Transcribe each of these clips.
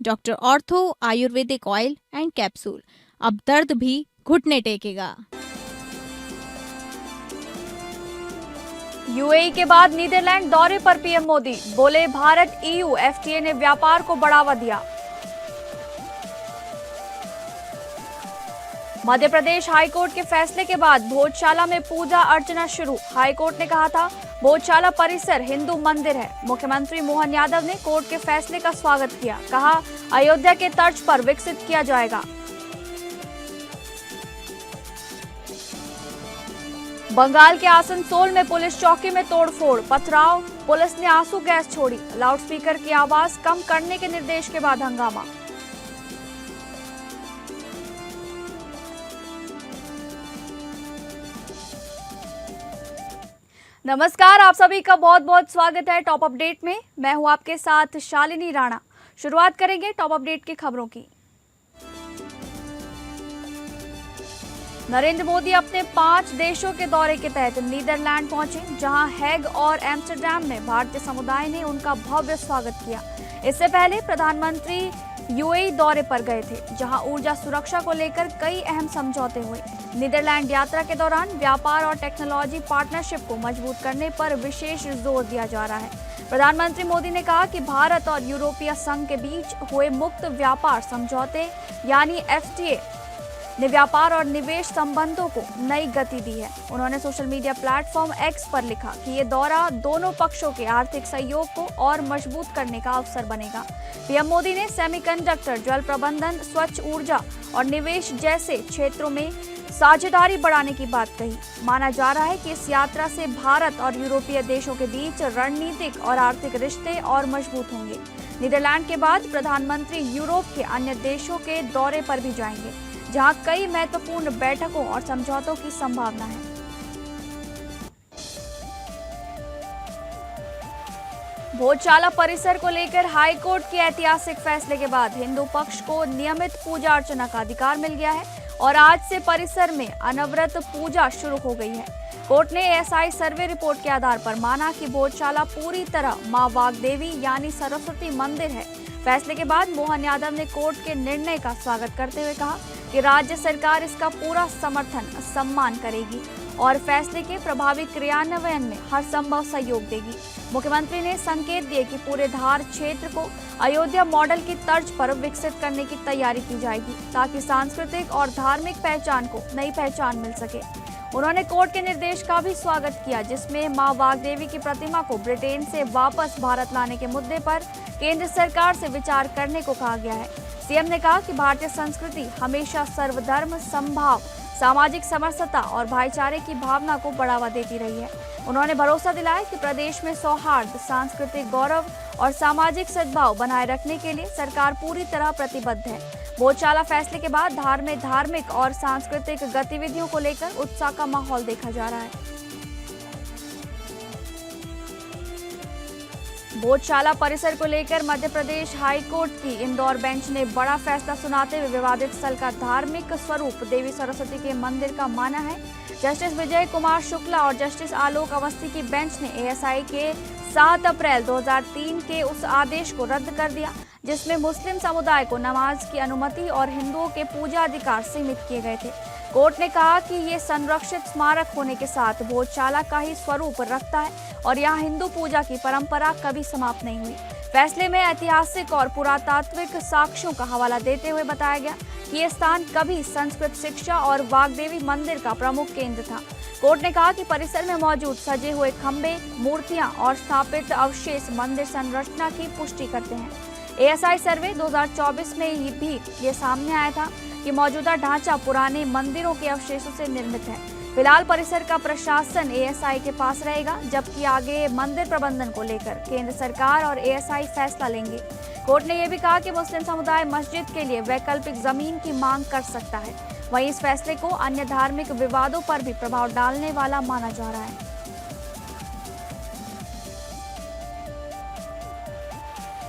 Doctor ortho Ayurvedic oil and capsule, अब दर्द भी घुटने टेकेगा। यूएई के बाद नीदरलैंड दौरे पर पीएम मोदी बोले, भारत ईयू एफटीए ने व्यापार को बढ़ावा दिया। मध्य प्रदेश हाईकोर्ट के फैसले के बाद भोजशाला में पूजा अर्चना शुरू। हाईकोर्ट ने कहा था भोजशाला परिसर हिंदू मंदिर है। मुख्यमंत्री मोहन यादव ने कोर्ट के फैसले का स्वागत किया, कहा अयोध्या के तर्ज पर विकसित किया जाएगा। बंगाल के आसनसोल में पुलिस चौकी में तोड़फोड़, पथराव, पुलिस ने आंसू गैस छोड़ी, लाउडस्पीकर की आवाज कम करने के निर्देश के बाद हंगामा। नमस्कार, आप सभी का बहुत बहुत स्वागत है टॉप अपडेट में। मैं हूं आपके साथ शालिनी राणा। शुरुआत करेंगे टॉप अपडेट की खबरों की। नरेंद्र मोदी अपने 5 देशों के दौरे के तहत नीदरलैंड पहुंचे, जहां हैग और एम्स्टर्डम में भारतीय समुदाय ने उनका भव्य स्वागत किया। इससे पहले प्रधानमंत्री यूएई दौरे पर गए थे, जहां ऊर्जा सुरक्षा को लेकर कई अहम समझौते हुए। नीदरलैंड यात्रा के दौरान व्यापार और टेक्नोलॉजी पार्टनरशिप को मजबूत करने पर विशेष जोर दिया जा रहा है। प्रधानमंत्री मोदी ने कहा कि भारत और यूरोपीय संघ के बीच हुए मुक्त व्यापार समझौते यानी एफटीए ने व्यापार और निवेश संबंधों को नई गति दी है। उन्होंने सोशल मीडिया प्लेटफॉर्म एक्स पर लिखा कि ये दौरा दोनों पक्षों के आर्थिक सहयोग को और मजबूत करने का अवसर बनेगा। पीएम मोदी ने सेमीकंडक्टर, जल प्रबंधन, स्वच्छ ऊर्जा और निवेश जैसे क्षेत्रों में साझेदारी बढ़ाने की बात कही। माना जा रहा है कि इस यात्रा से भारत और यूरोपीय देशों के बीच रणनीतिक और आर्थिक रिश्ते और मजबूत होंगे। नीदरलैंड के बाद प्रधानमंत्री यूरोप के अन्य देशों के दौरे पर भी जाएंगे, जहां कई महत्वपूर्ण बैठकों और समझौतों की संभावना है। भोजशाला परिसर को लेकर हाईकोर्ट के ऐतिहासिक फैसले के बाद हिंदू पक्ष को नियमित पूजा अर्चना का अधिकार मिल गया है और आज से परिसर में अनवरत पूजा शुरू हो गई है। कोर्ट ने एएसआई सर्वे रिपोर्ट के आधार पर माना कि भोजशाला पूरी तरह मां वाग्देवी यानी सरस्वती मंदिर है। फैसले के बाद मोहन यादव ने कोर्ट के निर्णय का स्वागत करते हुए कहा कि राज्य सरकार इसका पूरा समर्थन सम्मान करेगी और फैसले के प्रभावी क्रियान्वयन में हर संभव सहयोग देगी। मुख्यमंत्री ने संकेत दिए कि पूरे धार क्षेत्र को अयोध्या मॉडल की तर्ज पर विकसित करने की तैयारी की जाएगी, ताकि सांस्कृतिक और धार्मिक पहचान को नई पहचान मिल सके। उन्होंने कोर्ट के निर्देश का भी स्वागत किया, जिसमें मां वाग्देवी की प्रतिमा को ब्रिटेन से वापस भारत लाने के मुद्दे पर केंद्र सरकार से विचार करने को कहा गया है। सीएम ने कहा कि भारतीय संस्कृति हमेशा सर्वधर्म समभाव, सामाजिक समरसता और भाईचारे की भावना को बढ़ावा देती रही है। उन्होंने भरोसा दिलाया कि प्रदेश में सौहार्द, सांस्कृतिक गौरव और सामाजिक सद्भाव बनाए रखने के लिए सरकार पूरी तरह प्रतिबद्ध है। भोजशाला फैसले के बाद धार में धार्मिक और सांस्कृतिक गतिविधियों को लेकर उत्साह का माहौल देखा जा रहा है। भोजशाला परिसर को लेकर मध्य प्रदेश हाईकोर्ट की इंदौर बेंच ने बड़ा फैसला सुनाते हुए विवादित स्थल का धार्मिक स्वरूप देवी सरस्वती के मंदिर का माना है। जस्टिस विजय कुमार शुक्ला और जस्टिस आलोक अवस्थी की बेंच ने एएसआई के 7 अप्रैल 2003 के उस आदेश को रद्द कर दिया, जिसमें मुस्लिम समुदाय को नमाज की अनुमति और हिंदुओं के पूजा अधिकार सीमित किए गए थे। कोर्ट ने कहा कि ये संरक्षित स्मारक होने के साथ भोजशाला का ही स्वरूप रखता है और यहाँ हिंदू पूजा की परंपरा कभी समाप्त नहीं हुई। फैसले में ऐतिहासिक और पुरातात्विक साक्ष्यों का हवाला देते हुए बताया गया कि ये स्थान कभी संस्कृत शिक्षा और वाग्देवी मंदिर का प्रमुख केंद्र था। कोर्ट ने कहा कि परिसर में मौजूद सजे हुए खंभे, मूर्तियां और स्थापित अवशेष मंदिर संरचना की पुष्टि करते हैं। एएसआई सर्वे 2024 में भी ये सामने आया था कि मौजूदा ढांचा पुराने मंदिरों के अवशेषों से निर्मित है। फिलहाल परिसर का प्रशासन एएसआई के पास रहेगा, जबकि आगे मंदिर प्रबंधन को लेकर केंद्र सरकार और एएसआई फैसला लेंगे। कोर्ट ने यह भी कहा कि मुस्लिम समुदाय मस्जिद के लिए वैकल्पिक जमीन की मांग कर सकता है। वहीं इस फैसले को अन्य धार्मिक विवादों पर भी प्रभाव डालने वाला माना जा रहा है।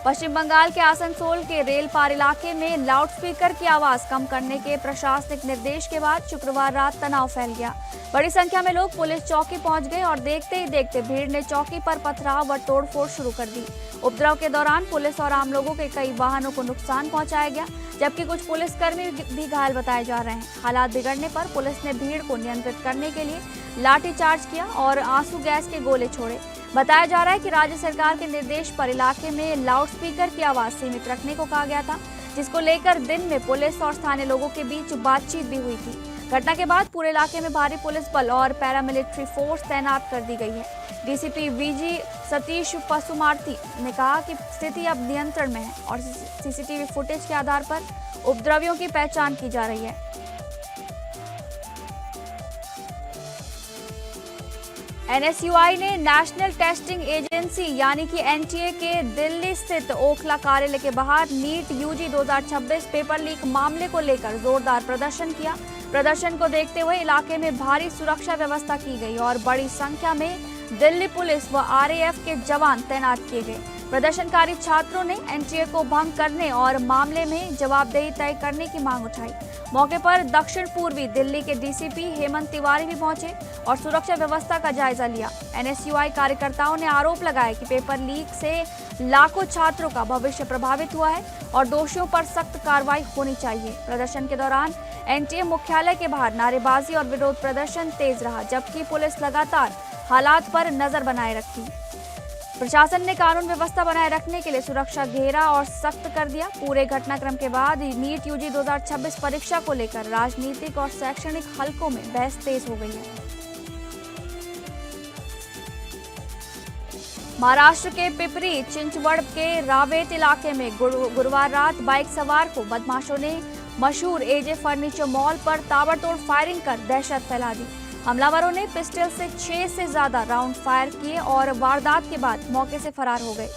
पश्चिम बंगाल के आसनसोल के रेल पार इलाके में लाउडस्पीकर की आवाज कम करने के प्रशासनिक निर्देश के बाद शुक्रवार रात तनाव फैल गया। बड़ी संख्या में लोग पुलिस चौकी पहुंच गए और देखते ही देखते भीड़ ने चौकी पर पथराव व तोड़फोड़ शुरू कर दी। उपद्रव के दौरान पुलिस और आम लोगों के कई वाहनों को नुकसान पहुंचाया गया, जबकि कुछ पुलिसकर्मी भी घायल बताए जा रहे हैं। हालात बिगड़ने पर पुलिस ने भीड़ को नियंत्रित करने के लिए लाठीचार्ज किया और आंसू गैस के गोले छोड़े। बताया जा रहा है कि राज्य सरकार के निर्देश पर इलाके में लाउडस्पीकर की आवाज सीमित रखने को कहा गया था, जिसको लेकर दिन में पुलिस और स्थानीय लोगों के बीच बातचीत भी हुई थी। घटना के बाद पूरे इलाके में भारी पुलिस बल और पैरामिलिट्री फोर्स तैनात कर दी गई है। डीसीपी वीजी सतीश पसुमार्थी ने कहा कि स्थिति अब नियंत्रण में है और सीसीटीवी फुटेज के आधार पर उपद्रवियों की पहचान की जा रही है। एनएसयूआई ने नेशनल टेस्टिंग एजेंसी यानी कि एनटीए के दिल्ली स्थित ओखला कार्यालय के बाहर नीट यूजी 2026 पेपर लीक मामले को लेकर जोरदार प्रदर्शन किया। प्रदर्शन को देखते हुए इलाके में भारी सुरक्षा व्यवस्था की गई और बड़ी संख्या में दिल्ली पुलिस व आरएएफ के जवान तैनात किए गए। प्रदर्शनकारी छात्रों ने एनटीए को भंग करने और मामले में जवाबदेही तय करने की मांग उठाई। मौके पर दक्षिण पूर्वी दिल्ली के डीसीपी हेमंत तिवारी भी पहुंचे और सुरक्षा व्यवस्था का जायजा लिया। एनएसयूआई कार्यकर्ताओं ने आरोप लगाया कि पेपर लीक से लाखों छात्रों का भविष्य प्रभावित हुआ है और दोषियों पर सख्त कार्रवाई होनी चाहिए। प्रदर्शन के दौरान एनटीए मुख्यालय के बाहर नारेबाजी और विरोध प्रदर्शन तेज रहा, जबकि पुलिस लगातार हालात पर नजर बनाए रखी। प्रशासन ने कानून व्यवस्था बनाए रखने के लिए सुरक्षा घेरा और सख्त कर दिया। पूरे घटनाक्रम के बाद नीट यूजी 2026 परीक्षा को लेकर राजनीतिक और शैक्षणिक हलकों में बहस तेज हो गई है। महाराष्ट्र के पिपरी चिंचवड़ के रावेत इलाके में गुरुवार रात बाइक सवार को बदमाशों ने मशहूर एजे फर्नीचर मॉल पर ताबड़तोड़ फायरिंग कर दहशत फैला दी। हमलावरों ने पिस्टल से 6 से ज्यादा राउंड फायर किए और वारदात के बाद मौके से फरार हो गए।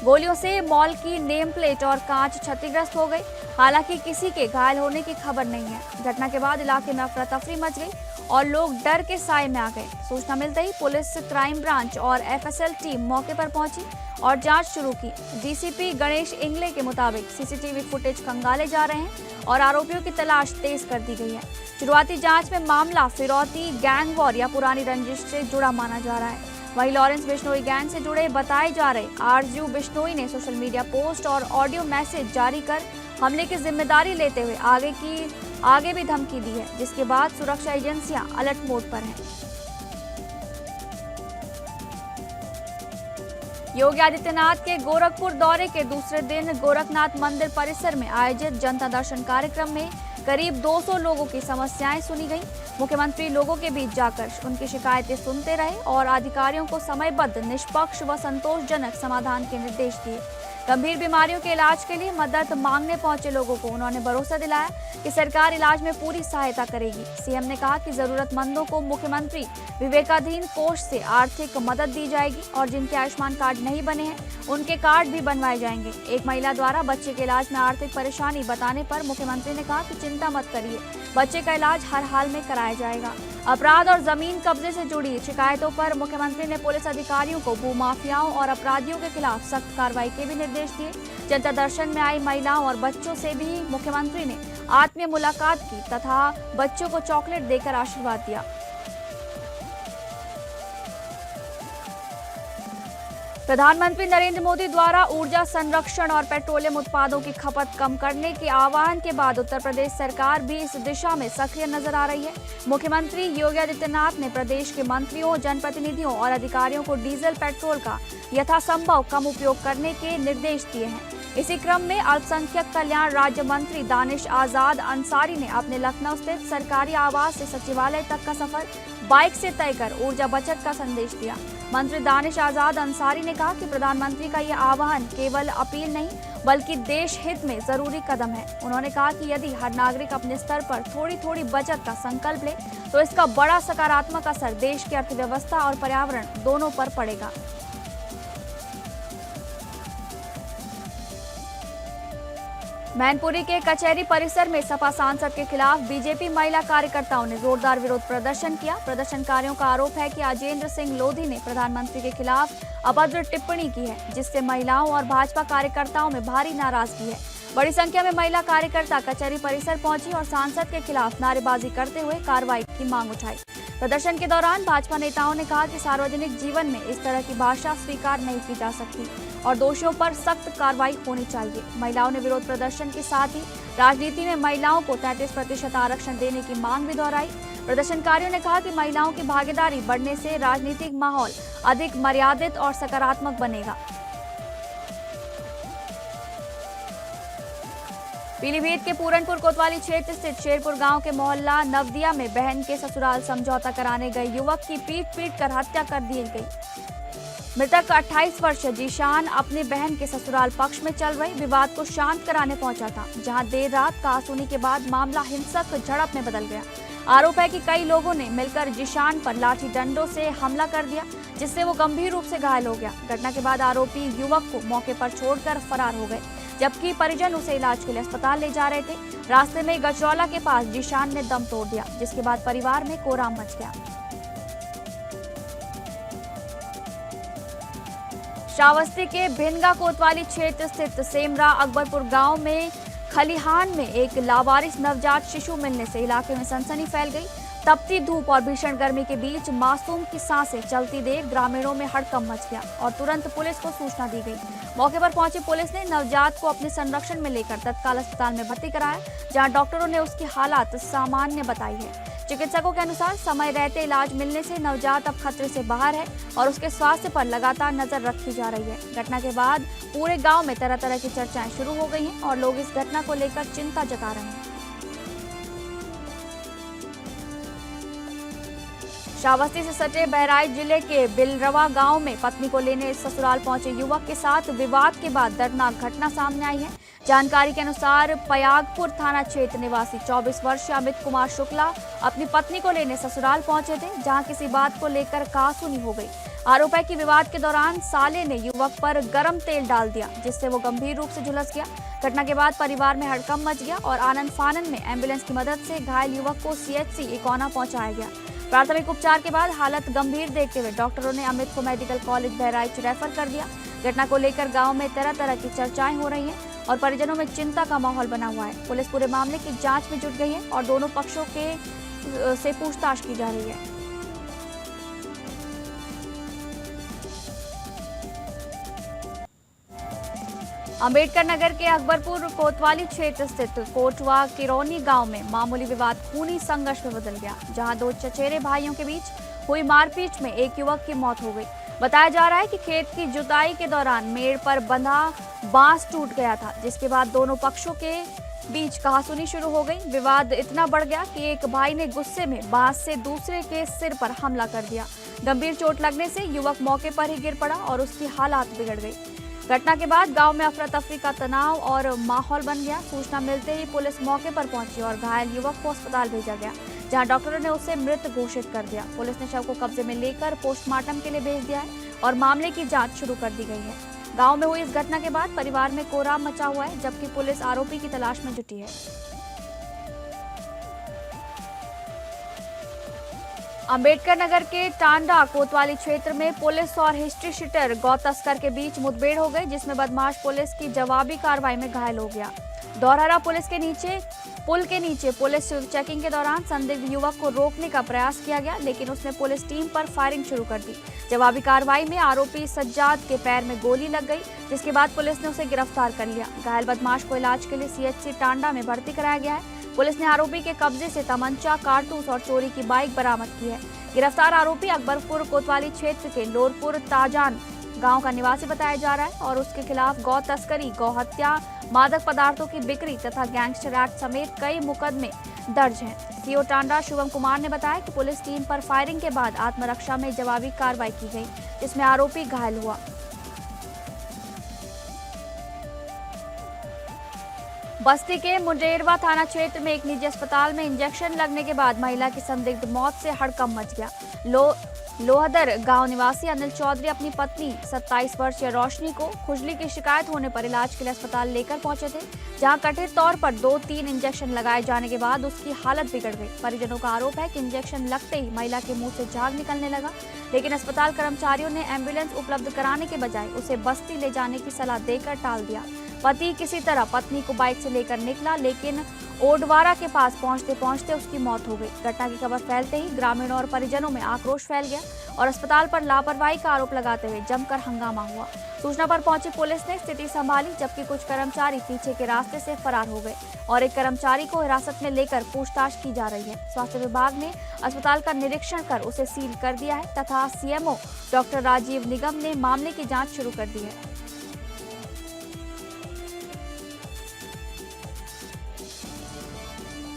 गोलियों से मॉल की नेम प्लेट और कांच क्षतिग्रस्त हो गई। हालांकि किसी के घायल होने की खबर नहीं है। घटना के बाद इलाके में अफरा तफरी मच गई और लोग डर के साए में आ गए। सूचना मिलते ही पुलिस, क्राइम ब्रांच और एफएसएल टीम मौके पर पहुंची और जांच शुरू की। डीसीपी गणेश इंगले के मुताबिक सीसीटीवी फुटेज खंगाले जा रहे हैं और आरोपियों की तलाश तेज कर दी गई है। शुरुआती जांच में मामला फिरौती, गैंग वॉर या पुरानी रंजिश से जुड़ा माना जा रहा है। वहीं लॉरेंस बिश्नोई गैंग से जुड़े बताए जा रहे आरजू बिश्नोई ने सोशल मीडिया पोस्ट और ऑडियो मैसेज जारी कर हमले की जिम्मेदारी लेते हुए आगे भी धमकी दी है, जिसके बाद सुरक्षा एजेंसियां अलर्ट मोड पर हैं। योगी आदित्यनाथ के गोरखपुर दौरे के दूसरे दिन गोरखनाथ मंदिर परिसर में आयोजित जनता दर्शन कार्यक्रम में करीब 200 लोगों की समस्याएं सुनी गई। मुख्यमंत्री लोगों के बीच जाकर उनकी शिकायतें सुनते रहे और अधिकारियों को समयबद्ध, निष्पक्ष व संतोषजनक समाधान के निर्देश दिए। गंभीर बीमारियों के इलाज के लिए मदद मांगने पहुंचे लोगों को उन्होंने भरोसा दिलाया कि सरकार इलाज में पूरी सहायता करेगी। सीएम ने कहा कि जरूरतमंदों को मुख्यमंत्री विवेकाधीन कोष से आर्थिक मदद दी जाएगी और जिनके आयुष्मान कार्ड नहीं बने हैं उनके कार्ड भी बनवाए जाएंगे। एक महिला द्वारा बच्चे के इलाज में आर्थिक परेशानी बताने पर मुख्यमंत्री ने कहा कि चिंता मत करिए, बच्चे का इलाज हर हाल में कराया जाएगा। अपराध और जमीन कब्जे से जुड़ी शिकायतों पर मुख्यमंत्री ने पुलिस अधिकारियों को भूमाफियाओं और अपराधियों के खिलाफ सख्त कार्रवाई के भी निर्देश दिए। जनता दर्शन में आई महिलाओं और बच्चों से भी मुख्यमंत्री ने आत्मीय मुलाकात की तथा बच्चों को चॉकलेट देकर आशीर्वाद दिया। प्रधानमंत्री नरेंद्र मोदी द्वारा ऊर्जा संरक्षण और पेट्रोलियम उत्पादों की खपत कम करने के आह्वान के बाद उत्तर प्रदेश सरकार भी इस दिशा में सक्रिय नजर आ रही है। मुख्यमंत्री योगी आदित्यनाथ ने प्रदेश के मंत्रियों, जनप्रतिनिधियों और अधिकारियों को डीजल, पेट्रोल का यथासंभव कम उपयोग करने के निर्देश दिए हैं। इसी क्रम में अल्पसंख्यक कल्याण राज्य मंत्री दानिश आजाद अंसारी ने अपने लखनऊ स्थित सरकारी आवास से सचिवालय तक का सफर बाइक से तय कर ऊर्जा बचत का संदेश दिया। मंत्री दानिश आजाद अंसारी ने कहा कि प्रधानमंत्री का यह आह्वान केवल अपील नहीं बल्कि देश हित में जरूरी कदम है। उन्होंने कहा कि यदि हर नागरिक अपने स्तर पर थोड़ी थोड़ी बचत का संकल्प ले तो इसका बड़ा सकारात्मक असर देश की अर्थव्यवस्था और पर्यावरण दोनों पर पड़ेगा। मैनपुरी के कचहरी परिसर में सपा सांसद के खिलाफ बीजेपी महिला कार्यकर्ताओं ने जोरदार विरोध प्रदर्शन किया। प्रदर्शनकारियों का आरोप है कि अजेंद्र सिंह लोधी ने प्रधानमंत्री के खिलाफ अभद्र टिप्पणी की है, जिससे महिलाओं और भाजपा कार्यकर्ताओं में भारी नाराजगी है। बड़ी संख्या में महिला कार्यकर्ता कचहरी परिसर पहुंची और सांसद के खिलाफ नारेबाजी करते हुए कार्रवाई की मांग उठाई। प्रदर्शन के दौरान भाजपा नेताओं ने कहा कि सार्वजनिक जीवन में इस तरह की भाषा स्वीकार नहीं की जा सकती और दोषियों पर सख्त कार्रवाई होनी चाहिए। महिलाओं ने विरोध प्रदर्शन के साथ ही राजनीति में महिलाओं को 33% आरक्षण देने की मांग भी दोहराई। प्रदर्शनकारियों ने कहा कि महिलाओं की भागीदारी बढ़ने से राजनीतिक माहौल अधिक मर्यादित और सकारात्मक बनेगा। पीलीभीत के पूरनपुर कोतवाली क्षेत्र स्थित शेरपुर गांव के मोहल्ला नवदिया में बहन के ससुराल समझौता कराने गए युवक की पीट कर हत्या कर दी गई। मृतक 28 वर्षीय जीशान अपनी बहन के ससुराल पक्ष में चल रहे विवाद को शांत कराने पहुंचा था, जहां देर रात कहासुनी के बाद मामला हिंसक झड़प में बदल गया। आरोप है कि कई लोगों ने मिलकर जीशान पर लाठी डंडों से हमला कर दिया, जिससे वो गंभीर रूप से घायल हो गया। घटना के बाद आरोपी युवक को मौके पर छोड़कर फरार हो गए, जबकि परिजन उसे इलाज के लिए अस्पताल ले जा रहे थे। रास्ते में गजरौला के पास जीशान ने दम तोड़ दिया, जिसके बाद परिवार में कोहराम मच गया। श्रावस्ती के भिनगा कोतवाली क्षेत्र स्थित सेमरा अकबरपुर गांव में खलिहान में एक लावारिस नवजात शिशु मिलने से इलाके में सनसनी फैल गई। तपती धूप और भीषण गर्मी के बीच मासूम की सांसें चलती देख ग्रामीणों में हड़कंप मच गया और तुरंत पुलिस को सूचना दी गई। मौके पर पहुंची पुलिस ने नवजात को अपने संरक्षण में लेकर तत्काल अस्पताल में भर्ती कराया, जहां डॉक्टरों ने उसकी हालत सामान्य बताई है। चिकित्सकों के अनुसार समय रहते इलाज मिलने से नवजात अब खतरे से बाहर है और उसके स्वास्थ्य पर लगातार नजर रखी जा रही है। घटना के बाद पूरे गांव में तरह तरह की चर्चाएं शुरू हो गई हैं और लोग इस घटना को लेकर चिंता जता रहे हैं। श्रावस्ती से सटे बहराइच जिले के बिलरवा गांव में पत्नी को लेने ससुराल पहुंचे युवक के साथ विवाद के बाद दर्दनाक घटना सामने आई है। जानकारी के अनुसार पयागपुर थाना क्षेत्र निवासी 24 वर्षीय अमित कुमार शुक्ला अपनी पत्नी को लेने ससुराल पहुंचे थे, जहां किसी बात को लेकर कहासुनी हो गई। आरोप है कि विवाद के दौरान साले ने युवक पर गर्म तेल डाल दिया, जिससे वो गंभीर रूप से झुलस गया। घटना के बाद परिवार में हड़कंप मच गया और आनंद फानन में एम्बुलेंस की मदद से घायल युवक को CHC इकोना पहुंचाया गया। प्राथमिक उपचार के बाद हालत गंभीर देखते हुए डॉक्टरों ने अमित को मेडिकल कॉलेज बहराइच रेफर कर दिया। घटना को लेकर गांव में तरह तरह की चर्चाएं हो रही हैं और परिजनों में चिंता का माहौल बना हुआ है। पुलिस पूरे मामले की जांच में जुट गई है और दोनों पक्षों से पूछताछ की जा रही है। अंबेडकर नगर के अकबरपुर कोतवाली क्षेत्र स्थित कोटवा किरौनी गांव में मामूली विवाद खूनी संघर्ष में बदल गया, जहां दो चचेरे भाइयों के बीच हुई मारपीट में एक युवक की मौत हो गई। बताया जा रहा है कि खेत की जुताई के दौरान मेड़ पर बंधा बांस टूट गया था, जिसके बाद दोनों पक्षों के बीच कहासुनी शुरू हो गई। विवाद इतना बढ़ गया कि एक भाई ने गुस्से में बांस से दूसरे के सिर पर हमला कर दिया। गंभीर चोट लगने से युवक मौके पर ही गिर पड़ा और उसकी हालत बिगड़ गई। घटना के बाद गांव में अफरा तफरी का तनाव और माहौल बन गया। सूचना मिलते ही पुलिस मौके पर पहुंची और घायल युवक को अस्पताल भेजा गया, जहां डॉक्टरों ने उसे मृत घोषित कर दिया। पुलिस ने शव को कब्जे में लेकर पोस्टमार्टम के लिए भेज दिया है और मामले की जांच शुरू कर दी गई है। गांव में हुई इस घटना के बाद परिवार में कोहराम मचा हुआ है, जबकि पुलिस आरोपी की तलाश में जुटी है। अंबेडकर नगर के टांडा कोतवाली क्षेत्र में पुलिस और हिस्ट्री शीटर गौ तस्कर के बीच मुठभेड़ हो गई, जिसमें बदमाश पुलिस की जवाबी कार्रवाई में घायल हो गया। दौरारा पुल के नीचे पुलिस चेकिंग के दौरान संदिग्ध युवक को रोकने का प्रयास किया गया, लेकिन उसने पुलिस टीम पर फायरिंग शुरू कर दी। जवाबी कार्रवाई में आरोपी सज्जाद के पैर में गोली लग गई, जिसके बाद पुलिस ने उसे गिरफ्तार कर लिया। घायल बदमाश को इलाज के लिए CHC टांडा में भर्ती कराया गया है। पुलिस ने आरोपी के कब्जे से तमंचा, कारतूस और चोरी की बाइक बरामद की है। गिरफ्तार आरोपी अकबरपुर कोतवाली क्षेत्र के लोरपुर ताजान गांव का निवासी बताया जा रहा है और उसके खिलाफ गौ तस्करी, गौ हत्या, मादक पदार्थों की बिक्री तथा गैंगस्टर एक्ट समेत कई मुकदमे दर्ज हैं। CO टांडा शुभम कुमार ने बताया कि पुलिस टीम पर फायरिंग के बाद आत्मरक्षा में जवाबी कार्रवाई की गई, जिसमें आरोपी घायल हुआ। बस्ती के मुंडेरवा थाना क्षेत्र में एक निजी अस्पताल में इंजेक्शन लगने के बाद महिला की संदिग्ध मौत से हड़कंप मच गया। लोहदर गांव निवासी अनिल चौधरी अपनी पत्नी 27 वर्षीय रोशनी को खुजली की शिकायत होने पर इलाज के लिए अस्पताल लेकर पहुंचे थे, जहां कथित तौर पर 2-3 इंजेक्शन लगाए जाने के बाद उसकी हालत बिगड़ गई। परिजनों का आरोप है कि इंजेक्शन लगते ही महिला के मुंह से झाग निकलने लगा, लेकिन अस्पताल कर्मचारियों ने एम्बुलेंस उपलब्ध कराने के बजाय उसे बस्ती ले जाने की सलाह देकर टाल दिया। पति किसी तरह पत्नी को बाइक से लेकर निकला, लेकिन ओडवारा के पास पहुंचते पहुंचते उसकी मौत हो गई। घटना की खबर फैलते ही ग्रामीणों और परिजनों में आक्रोश फैल गया और अस्पताल पर लापरवाही का आरोप लगाते हुए जमकर हंगामा हुआ। सूचना पर पहुंची पुलिस ने स्थिति संभाली, जबकि कुछ कर्मचारी पीछे के रास्ते से फरार हो गए और एक कर्मचारी को हिरासत में लेकर पूछताछ की जा रही है। स्वास्थ्य विभाग ने अस्पताल का निरीक्षण कर उसे सील कर दिया है तथा सीएमओ डॉक्टर राजीव निगम ने मामले की जाँच शुरू कर दी है।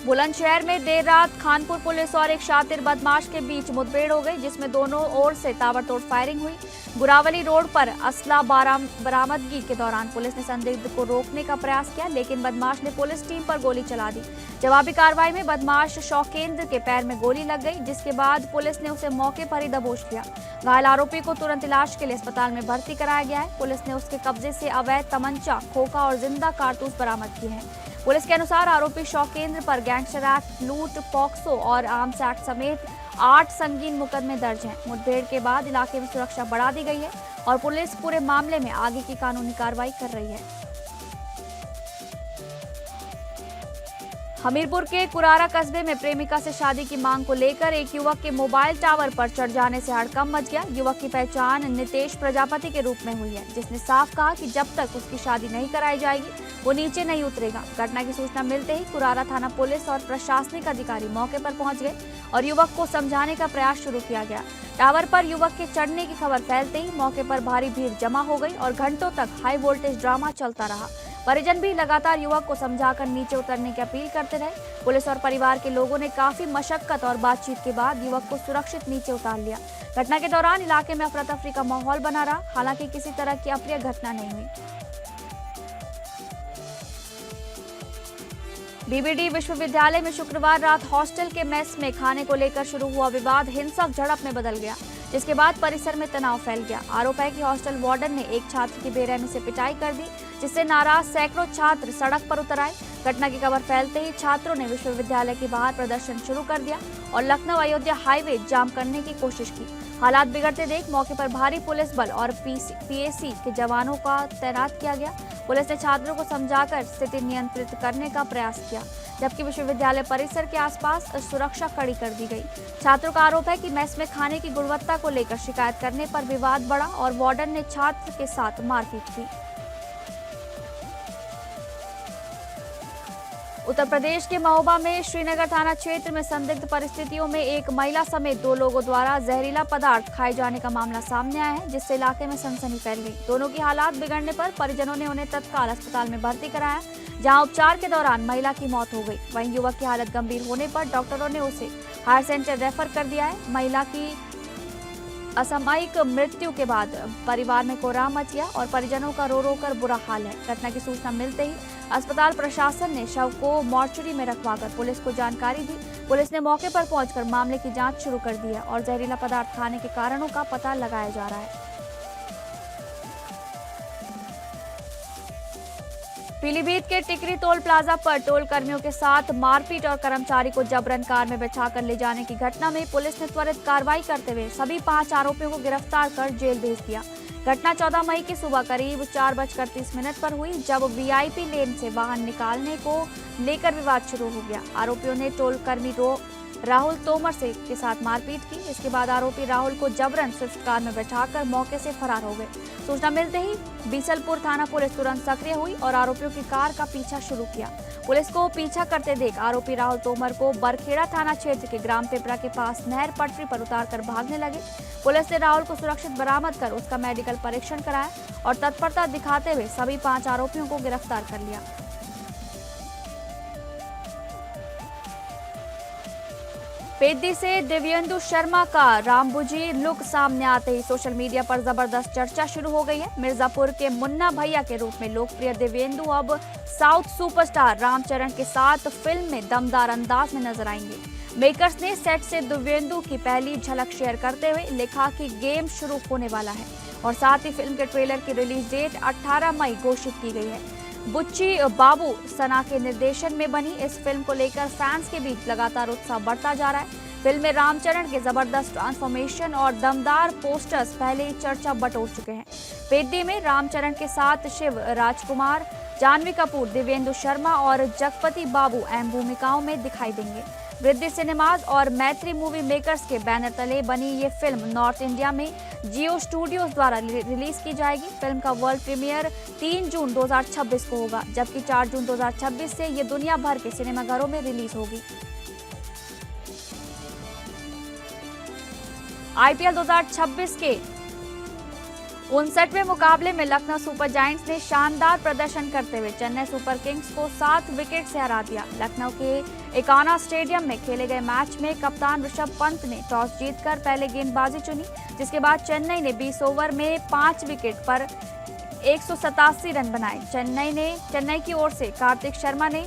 बुलंदशहर में देर रात खानपुर पुलिस और एक शातिर बदमाश के बीच मुठभेड़ हो गई, जिसमें दोनों ओर से ताबड़तोड़ फायरिंग हुई। गुरावली रोड पर असला बरामदगी के दौरान पुलिस ने संदिग्ध को रोकने का प्रयास किया, लेकिन बदमाश ने पुलिस टीम पर गोली चला दी। जवाबी कार्रवाई में बदमाश शौकेंद्र के पैर में गोली लग गई, जिसके बाद पुलिस ने उसे मौके पर ही दबोच लिया। घायल आरोपी को तुरंत इलाज के लिए अस्पताल में भर्ती कराया गया है। पुलिस ने उसके कब्जे से अवैध तमंचा, खोखा और जिंदा कारतूस बरामद किए हैं। पुलिस के अनुसार आरोपी शौकेंद्र पर गैंगस्टर एक्ट, लूट, पॉक्सो और आर्म्स एक्ट समेत 8 संगीन मुकदमे दर्ज हैं। मुठभेड़ के बाद इलाके में सुरक्षा बढ़ा दी गई है और पुलिस पूरे मामले में आगे की कानूनी कार्रवाई कर रही है। हमीरपुर के कुरारा कस्बे में प्रेमिका से शादी की मांग को लेकर एक युवक के मोबाइल टावर पर चढ़ जाने से हड़कंप मच गया। युवक की पहचान नितेश प्रजापति के रूप में हुई है, जिसने साफ कहा कि जब तक उसकी शादी नहीं कराई जाएगी वो नीचे नहीं उतरेगा। घटना की सूचना मिलते ही कुरारा थाना पुलिस और प्रशासनिक अधिकारी मौके पर पहुंच गए और युवक को समझाने का प्रयास शुरू किया गया। टावर पर युवक के चढ़ने की खबर फैलते ही मौके पर भारी भीड़ जमा हो गई और घंटों तक हाई वोल्टेज ड्रामा चलता रहा। परिजन भी लगातार युवक को समझाकर नीचे उतरने की अपील करते रहे। पुलिस और परिवार के लोगों ने काफी मशक्कत और बातचीत के बाद युवक को सुरक्षित नीचे उतार लिया। घटना के दौरान इलाके में अफरा तफरी का माहौल बना रहा, हालांकि किसी तरह की अप्रिय घटना नहीं हुई। बीबीडी विश्वविद्यालय में शुक्रवार रात हॉस्टल के मेस में खाने को लेकर शुरू हुआ विवाद हिंसक झड़प में बदल गया, जिसके बाद परिसर में तनाव फैल गया। आरोप है कि हॉस्टल वार्डन ने एक छात्र की बेरहमी से पिटाई कर दी, जिससे नाराज सैकड़ों छात्र सड़क पर उतर आए। घटना की खबर फैलते ही छात्रों ने विश्वविद्यालय के बाहर प्रदर्शन शुरू कर दिया और लखनऊ अयोध्या हाईवे जाम करने की कोशिश की। हालात बिगड़ते देख मौके पर भारी पुलिस बल और पीएसी के जवानों का तैनात किया गया। पुलिस ने छात्रों को समझाकर स्थिति नियंत्रित करने का प्रयास किया, जबकि विश्वविद्यालय परिसर के आसपास सुरक्षा कड़ी कर दी गई। छात्रों का आरोप है कि मेस में खाने की गुणवत्ता को लेकर शिकायत करने पर विवाद बढ़ा और वार्डन ने छात्र के साथ मारपीट की। उत्तर प्रदेश के महोबा में श्रीनगर थाना क्षेत्र में संदिग्ध परिस्थितियों में एक महिला समेत 2 लोगों द्वारा जहरीला पदार्थ खाए जाने का मामला सामने आया है, जिससे इलाके में सनसनी फैल गई। दोनों की हालात बिगड़ने पर परिजनों ने उन्हें तत्काल अस्पताल में भर्ती कराया, जहां उपचार के दौरान महिला की मौत हो गई। वहीं युवक की हालत गंभीर होने पर डॉक्टरों ने उसे हायर सेंटर रेफर कर दिया है। महिला की असामयिक मृत्यु के बाद परिवार में कोहराम मच गया और परिजनों का रो रो कर बुरा हाल है। घटना की सूचना मिलते ही अस्पताल प्रशासन ने शव को मॉर्चरी में रखवाकर पुलिस को जानकारी दी। पुलिस ने मौके पर पहुंचकर मामले की जांच शुरू कर दी है और जहरीला पदार्थ खाने के कारणों का पता लगाया जा रहा है। पीलीभीत के टिकरी टोल प्लाजा पर टोल कर्मियों के साथ मारपीट और कर्मचारी को जबरन कार में बिठाकर ले जाने की घटना में पुलिस ने त्वरित कार्रवाई करते हुए सभी 5 आरोपियों को गिरफ्तार कर जेल भेज दिया। घटना 14 मई की सुबह करीब 4:30 पर हुई, जब वीआईपी लेन से वाहन निकालने को लेकर विवाद शुरू हो गया। आरोपियों ने टोल कर्मी राहुल तोमर के साथ मारपीट की। इसके बाद आरोपी राहुल को जबरन स्विफ्ट कार में बैठाकर मौके से फरार हो गए। सूचना मिलते ही बीसलपुर थाना पुलिस तुरंत सक्रिय हुई और आरोपियों की कार का पीछा शुरू किया। पुलिस को पीछा करते देख आरोपी राहुल तोमर को बरखेड़ा थाना क्षेत्र के ग्राम पिपरा के पास नहर पटरी पर उतारकर भागने लगे। पुलिस ने राहुल को सुरक्षित बरामद कर उसका मेडिकल परीक्षण कराया और तत्परता दिखाते हुए सभी 5 आरोपियों को गिरफ्तार कर लिया। पेद्दी से दिव्येंदु शर्मा का रामबुजी लुक सामने आते ही सोशल मीडिया पर जबरदस्त चर्चा शुरू हो गई है। मिर्जापुर के मुन्ना भैया के रूप में लोकप्रिय दिव्येंदु अब साउथ सुपरस्टार रामचरण के साथ फिल्म में दमदार अंदाज में नजर आएंगे। मेकर्स ने सेट से दिव्येंदु की पहली झलक शेयर करते हुए लिखा कि गेम शुरू होने वाला है और साथ ही फिल्म के ट्रेलर की रिलीज डेट 18 मई घोषित की गई है। बुच्ची बाबू सना के निर्देशन में बनी इस फिल्म को लेकर फैंस के बीच लगातार उत्साह बढ़ता जा रहा है। फिल्म में रामचरण के जबरदस्त ट्रांसफॉर्मेशन और दमदार पोस्टर्स पहले ही चर्चा बटोर चुके हैं। पेड्डी में रामचरण के साथ शिव राजकुमार, जानवी कपूर, दिव्येंदु शर्मा और जगपति बाबू अहम भूमिकाओं में दिखाई देंगे। वृद्धि सिनेमाज और मैत्री मूवी मेकर्स के बैनर तले बनी ये फिल्म नॉर्थ इंडिया में जियो स्टूडियोज द्वारा रिलीज की जाएगी। फिल्म का वर्ल्ड प्रीमियर 3 जून 2026 को होगा, जबकि 4 जून 2026 से ये दुनिया भर के सिनेमाघरों में रिलीज होगी। आईपीएल 2026 के 59वें मुकाबले में लखनऊ सुपर जायंट्स ने शानदार प्रदर्शन करते हुए चेन्नई सुपर किंग्स को 7 विकेट से हरा दिया। लखनऊ के एकाना स्टेडियम में खेले गए मैच में कप्तान ऋषभ पंत ने टॉस जीतकर पहले गेंदबाजी चुनी, जिसके बाद चेन्नई ने 20 ओवर में 5 विकेट पर 187 रन बनाए। चेन्नई की ओर से कार्तिक शर्मा ने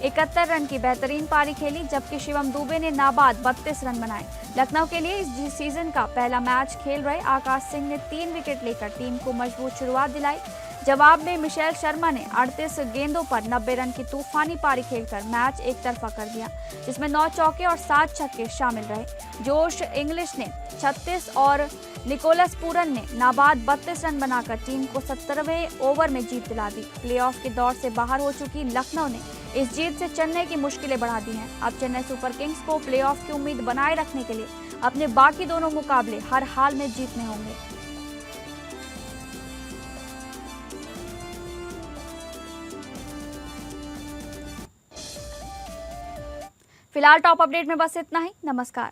71 रन की बेहतरीन पारी खेली, जबकि शिवम दुबे ने नाबाद 32 रन बनाए। लखनऊ के लिए इस सीजन का पहला मैच खेल रहे आकाश सिंह ने 3 विकेट लेकर टीम को मजबूत शुरुआत दिलाई। जवाब में मिशेल शर्मा ने 38 गेंदों पर 90 रन की तूफानी पारी खेलकर मैच एक तरफा कर दिया, जिसमें 9 चौके और 7 छक्के शामिल रहे। जोश इंग्लिश ने 36 और निकोलस पूरन ने नाबाद 32 रन बनाकर टीम को 70वें ओवर में जीत दिला दी। प्लेऑफ के दौर से बाहर हो चुकी लखनऊ ने इस जीत से चेन्नई की मुश्किलें बढ़ा दी हैं। अब चेन्नई सुपर किंग्स को प्लेऑफ की उम्मीद बनाए रखने के लिए अपने बाकी दोनों मुकाबले हर हाल में जीतने होंगे। फिलहाल टॉप अपडेट में बस इतना ही। नमस्कार।